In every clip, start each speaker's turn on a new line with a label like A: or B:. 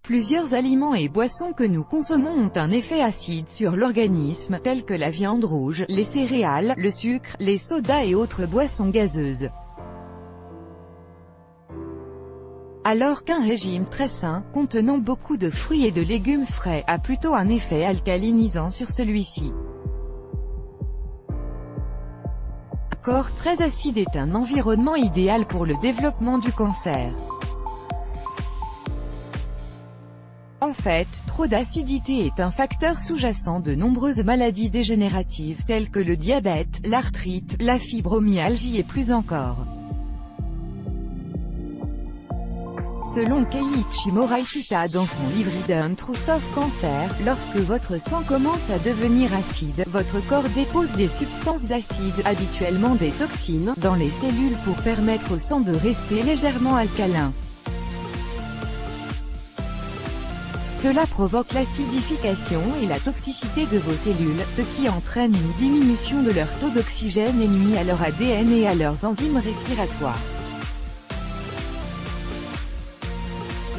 A: Plusieurs aliments et boissons que nous consommons ont un effet acide sur l'organisme, tels que la viande rouge, les céréales, le sucre, les sodas et autres boissons gazeuses. Alors qu'un régime très sain, contenant beaucoup de fruits et de légumes frais, a plutôt un effet alcalinisant sur celui-ci. Un corps très acide est un environnement idéal pour le développement du cancer. En fait, trop d'acidité est un facteur sous-jacent de nombreuses maladies dégénératives telles que le diabète, l'arthrite, la fibromyalgie et plus encore. Selon Keiichi Morishita dans son livre Hidden Truth of Cancer, lorsque votre sang commence à devenir acide, votre corps dépose des substances acides, habituellement des toxines, dans les cellules pour permettre au sang de rester légèrement alcalin. Cela provoque l'acidification et la toxicité de vos cellules, ce qui entraîne une diminution de leur taux d'oxygène et nuit à leur ADN et à leurs enzymes respiratoires.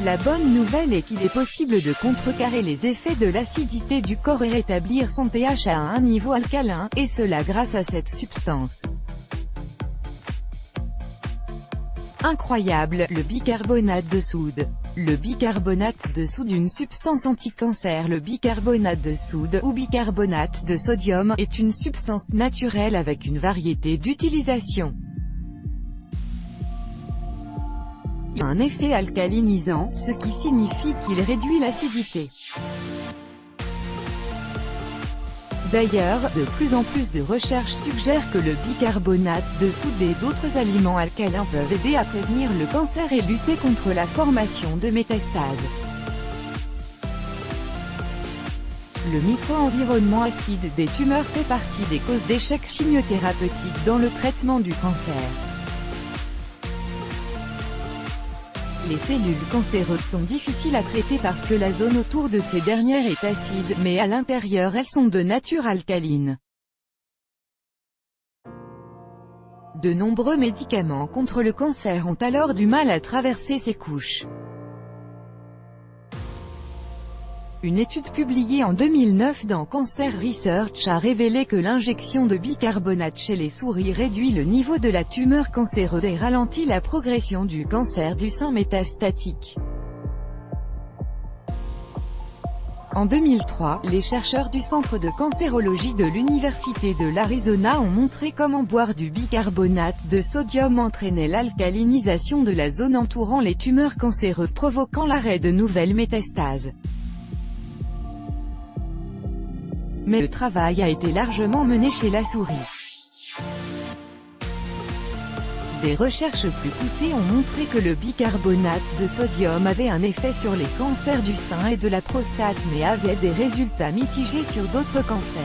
A: La bonne nouvelle est qu'il est possible de contrecarrer les effets de l'acidité du corps et rétablir son pH à un niveau alcalin, et cela grâce à cette substance. Incroyable, le bicarbonate de soude. Le bicarbonate de soude, une substance anti-cancer. Le bicarbonate de soude, ou bicarbonate de sodium, est une substance naturelle avec une variété d'utilisations. Il a un effet alcalinisant, ce qui signifie qu'il réduit l'acidité. D'ailleurs, de plus en plus de recherches suggèrent que le bicarbonate de soude et d'autres aliments alcalins peuvent aider à prévenir le cancer et lutter contre la formation de métastases. Le micro-environnement acide des tumeurs fait partie des causes d'échec chimiothérapeutique dans le traitement du cancer. Les cellules cancéreuses sont difficiles à traiter parce que la zone autour de ces dernières est acide, mais à l'intérieur elles sont de nature alcaline. De nombreux médicaments contre le cancer ont alors du mal à traverser ces couches. Une étude publiée en 2009 dans Cancer Research a révélé que l'injection de bicarbonate chez les souris réduit le niveau de la tumeur cancéreuse et ralentit la progression du cancer du sein métastatique. En 2003, les chercheurs du Centre de cancérologie de l'Université de l'Arizona ont montré comment boire du bicarbonate de sodium entraînait l'alcalinisation de la zone entourant les tumeurs cancéreuses provoquant l'arrêt de nouvelles métastases. Mais le travail a été largement mené chez la souris. Des recherches plus poussées ont montré que le bicarbonate de sodium avait un effet sur les cancers du sein et de la prostate mais avait des résultats mitigés sur d'autres cancers.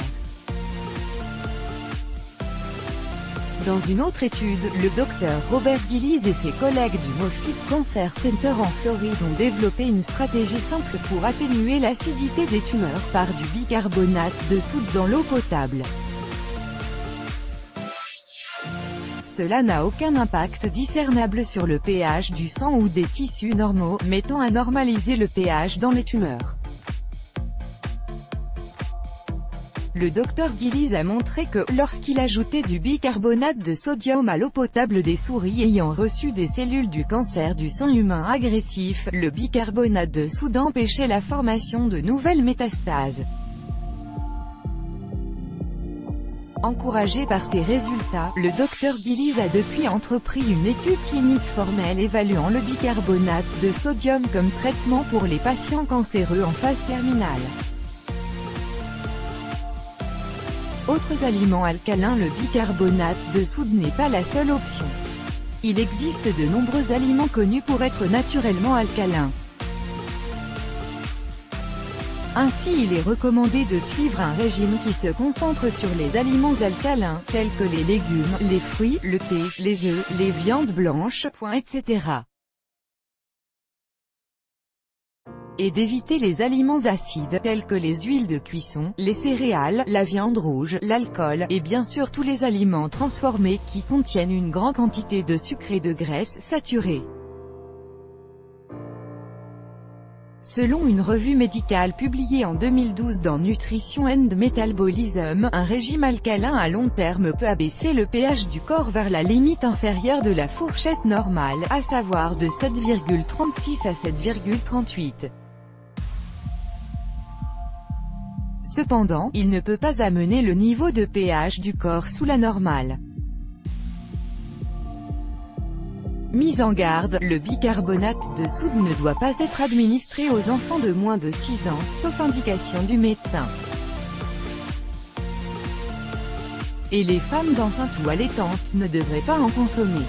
A: Dans une autre étude, le docteur Robert Gillies et ses collègues du Moffitt Cancer Center en Floride ont développé une stratégie simple pour atténuer l'acidité des tumeurs par du bicarbonate de soude dans l'eau potable. Cela n'a aucun impact discernable sur le pH du sang ou des tissus normaux, mais tend à normaliser le pH dans les tumeurs. Le Dr Gillies a montré que, lorsqu'il ajoutait du bicarbonate de sodium à l'eau potable des souris ayant reçu des cellules du cancer du sein humain agressif, le bicarbonate de soude empêchait la formation de nouvelles métastases. Encouragé par ces résultats, le Dr Gillies a depuis entrepris une étude clinique formelle évaluant le bicarbonate de sodium comme traitement pour les patients cancéreux en phase terminale. Autres aliments alcalins. Le bicarbonate de soude n'est pas la seule option. Il existe de nombreux aliments connus pour être naturellement alcalins. Ainsi il est recommandé de suivre un régime qui se concentre sur les aliments alcalins, tels que les légumes, les fruits, le thé, les œufs, les viandes blanches, etc. et d'éviter les aliments acides, tels que les huiles de cuisson, les céréales, la viande rouge, l'alcool, et bien sûr tous les aliments transformés qui contiennent une grande quantité de sucre et de graisse saturée. Selon une revue médicale publiée en 2012 dans Nutrition and Metabolism, un régime alcalin à long terme peut abaisser le pH du corps vers la limite inférieure de la fourchette normale, à savoir de 7,36 à 7,38. Cependant, il ne peut pas amener le niveau de pH du corps sous la normale. Mise en garde, le bicarbonate de soude ne doit pas être administré aux enfants de moins de 6 ans, sauf indication du médecin. Et les femmes enceintes ou allaitantes ne devraient pas en consommer.